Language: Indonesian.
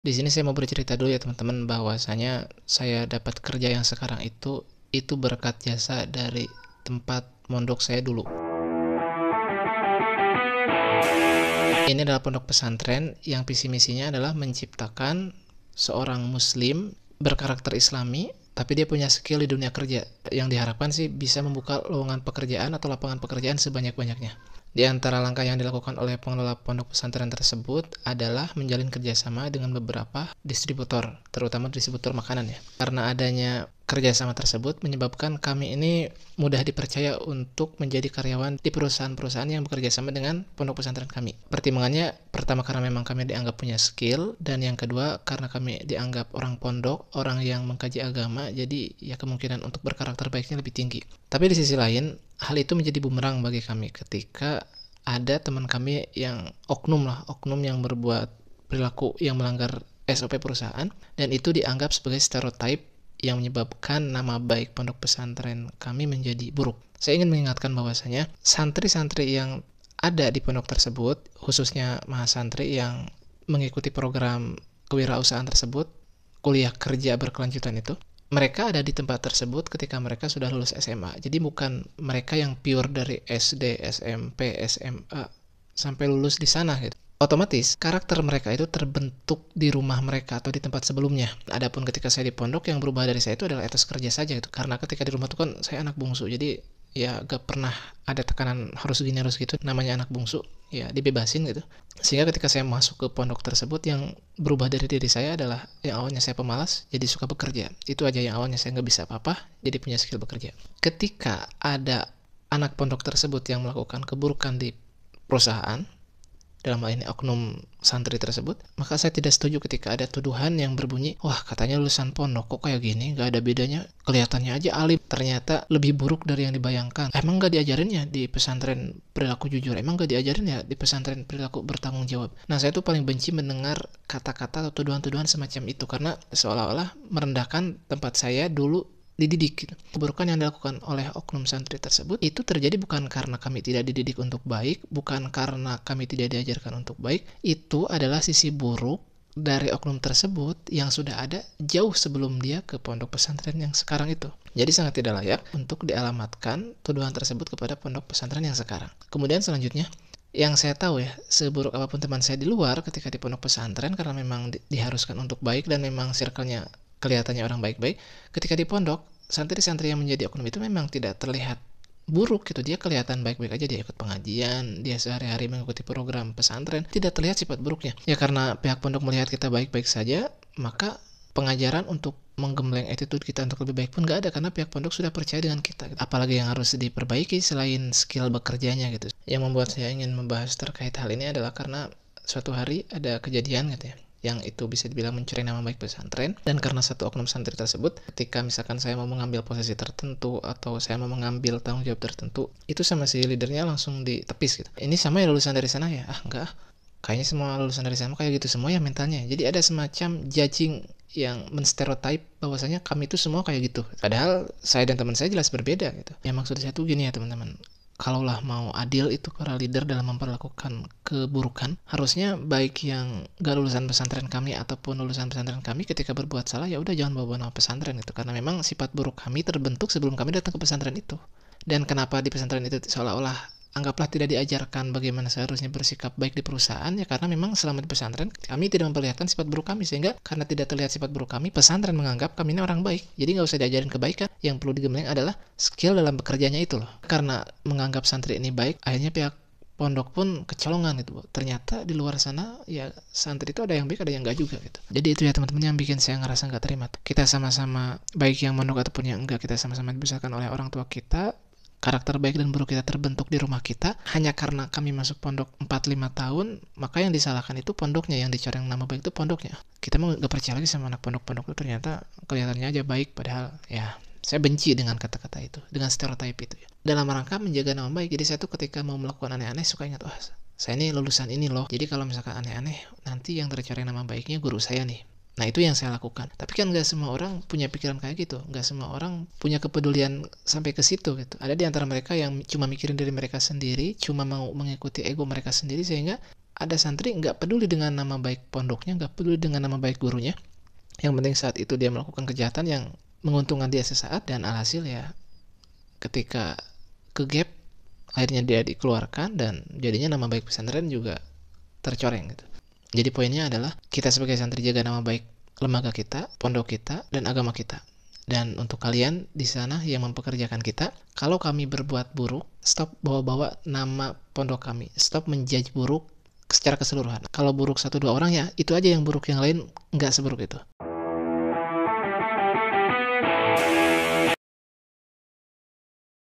Di sini saya mau bercerita dulu ya teman-teman, bahwasanya saya dapat kerja yang sekarang itu berkat jasa dari tempat mondok saya dulu. Ini adalah pondok pesantren yang visi misinya adalah menciptakan seorang muslim berkarakter islami, tapi dia punya skill di dunia kerja yang diharapkan sih bisa membuka lowongan pekerjaan atau lapangan pekerjaan sebanyak-banyaknya. Di antara langkah yang dilakukan oleh pengelola pondok pesantren tersebut adalah menjalin kerjasama dengan beberapa distributor, terutama distributor makanan ya. Karena adanya kerjasama tersebut menyebabkan kami ini mudah dipercaya untuk menjadi karyawan di perusahaan-perusahaan yang bekerja sama dengan pondok pesantren kami. Pertimbangannya, pertama karena memang kami dianggap punya skill, dan yang kedua karena kami dianggap orang pondok, orang yang mengkaji agama, jadi ya kemungkinan untuk berkarakter baiknya lebih tinggi. Tapi di sisi lain, hal itu menjadi bumerang bagi kami ketika ada teman kami yang oknum yang berbuat perilaku yang melanggar SOP perusahaan, dan itu dianggap sebagai stereotype yang menyebabkan nama baik pondok pesantren kami menjadi buruk. Saya ingin mengingatkan bahwasanya santri-santri yang ada di pondok tersebut, khususnya mahasantri yang mengikuti program kewirausahaan tersebut, kuliah kerja berkelanjutan itu, mereka ada di tempat tersebut ketika mereka sudah lulus SMA. Jadi bukan mereka yang pure dari SD, SMP, SMA sampai lulus di sana gitu. Otomatis karakter mereka itu terbentuk di rumah mereka atau di tempat sebelumnya. Adapun ketika saya di pondok, yang berubah dari saya itu adalah etos kerja saja gitu. Karena ketika di rumah itu kan saya anak bungsu, jadi ya gak pernah ada tekanan harus gini harus gitu. Namanya anak bungsu, ya dibebasin gitu. Sehingga ketika saya masuk ke pondok tersebut, yang berubah dari diri saya adalah yang awalnya saya pemalas jadi suka bekerja. Itu aja, yang awalnya saya nggak bisa apa-apa jadi punya skill bekerja. Ketika ada anak pondok tersebut yang melakukan keburukan di perusahaan, dalam hal ini oknum santri tersebut, maka saya tidak setuju ketika ada tuduhan yang berbunyi, wah katanya lulusan pondok kok kayak gini, gak ada bedanya, kelihatannya aja alim, ternyata lebih buruk dari yang dibayangkan. Emang gak diajarin ya di pesantren perilaku jujur, emang gak diajarin ya di pesantren perilaku bertanggung jawab. Nah, saya tuh paling benci mendengar kata-kata atau tuduhan-tuduhan semacam itu, karena seolah-olah merendahkan tempat saya dulu dididik gitu. Keburukan yang dilakukan oleh oknum santri tersebut itu terjadi bukan karena kami tidak dididik untuk baik, bukan karena kami tidak diajarkan untuk baik. Itu adalah sisi buruk dari oknum tersebut yang sudah ada jauh sebelum dia ke pondok pesantren yang sekarang itu. Jadi sangat tidak layak untuk dialamatkan tuduhan tersebut kepada pondok pesantren yang sekarang. Kemudian selanjutnya, yang saya tahu ya, seburuk apapun teman saya di luar ketika di pondok pesantren, karena memang diharuskan untuk baik dan memang circle-nya kelihatannya orang baik-baik, ketika di pondok, santri-santri yang menjadi oknum itu memang tidak terlihat buruk gitu. Dia kelihatan baik-baik aja, dia ikut pengajian, dia sehari-hari mengikuti program pesantren, tidak terlihat sifat buruknya. Ya karena pihak pondok melihat kita baik-baik saja, maka pengajaran untuk menggembleng attitude kita untuk lebih baik pun gak ada, karena pihak pondok sudah percaya dengan kita gitu. Apalagi yang harus diperbaiki selain skill bekerjanya gitu. Yang membuat saya ingin membahas terkait hal ini adalah karena suatu hari ada kejadian gitu ya, yang itu bisa dibilang mencuri nama baik pesantren, dan karena satu oknum santri tersebut, ketika misalkan saya mau mengambil posisi tertentu atau saya mau mengambil tanggung jawab tertentu, itu sama si leadernya langsung ditepis gitu. Ini sama ya lulusan dari sana ya? Ah enggak, kayaknya semua lulusan dari sana kayak gitu semua ya mentalnya. Jadi ada semacam judging yang menstereotype bahwasanya kami itu semua kayak gitu. Padahal saya dan teman saya jelas berbeda gitu. Ya maksud saya tuh gini ya teman-teman, kalaulah mau adil itu para leader dalam memperlakukan keburukan, harusnya baik yang gak lulusan pesantren kami ataupun lulusan pesantren kami ketika berbuat salah, ya udah jangan bawa nama pesantren itu, karena memang sifat buruk kami terbentuk sebelum kami datang ke pesantren itu. Dan kenapa di pesantren itu seolah-olah anggaplah tidak diajarkan bagaimana seharusnya bersikap baik di perusahaan, ya karena memang selama di pesantren kami tidak memperlihatkan sifat buruk kami, sehingga karena tidak terlihat sifat buruk kami, pesantren menganggap kami ini orang baik. Jadi nggak usah diajarin kebaikan, yang perlu digembleng adalah skill dalam bekerjanya itu loh. Karena menganggap santri ini baik, akhirnya pihak pondok pun kecolongan gitu. Ternyata di luar sana ya santri itu ada yang baik ada yang enggak juga gitu. Jadi itu ya teman-teman yang bikin saya ngerasa nggak terima. Kita sama-sama, baik yang mondok ataupun yang enggak, kita sama-sama dibesarkan oleh orang tua kita. Karakter baik dan buruk kita terbentuk di rumah kita. Hanya karena kami masuk pondok 4-5 tahun, maka yang disalahkan itu pondoknya, yang dicoreng nama baik itu pondoknya. Kita mau gak percaya lagi sama anak pondok-pondok itu, ternyata kelihatannya aja baik, padahal ya saya benci dengan kata-kata itu, dengan stereotip itu ya. Dalam rangka menjaga nama baik, jadi saya tuh ketika mau melakukan aneh-aneh suka ingat, wah saya ini lulusan ini loh, jadi kalau misalkan aneh-aneh nanti yang tercoreng nama baiknya guru saya nih. Nah itu yang saya lakukan. Tapi kan gak semua orang punya pikiran kayak gitu. Gak semua orang punya kepedulian sampai ke situ gitu. Ada di antara mereka yang cuma mikirin diri mereka sendiri, cuma mau mengikuti ego mereka sendiri, sehingga ada santri nggak peduli dengan nama baik pondoknya, nggak peduli dengan nama baik gurunya. Yang penting saat itu dia melakukan kejahatan yang menguntungkan dia sesaat, dan alhasil ya ketika ke gap akhirnya dia dikeluarkan, dan jadinya nama baik pesantren juga tercoreng gitu. Jadi poinnya adalah kita sebagai santri jaga nama baik lembaga kita, pondok kita, dan agama kita. Dan untuk kalian di sana yang mempekerjakan kita, kalau kami berbuat buruk, stop bawa-bawa nama pondok kami, stop menjudge buruk secara keseluruhan. Kalau buruk 1-2 orang ya itu aja yang buruk, yang lain nggak seburuk itu.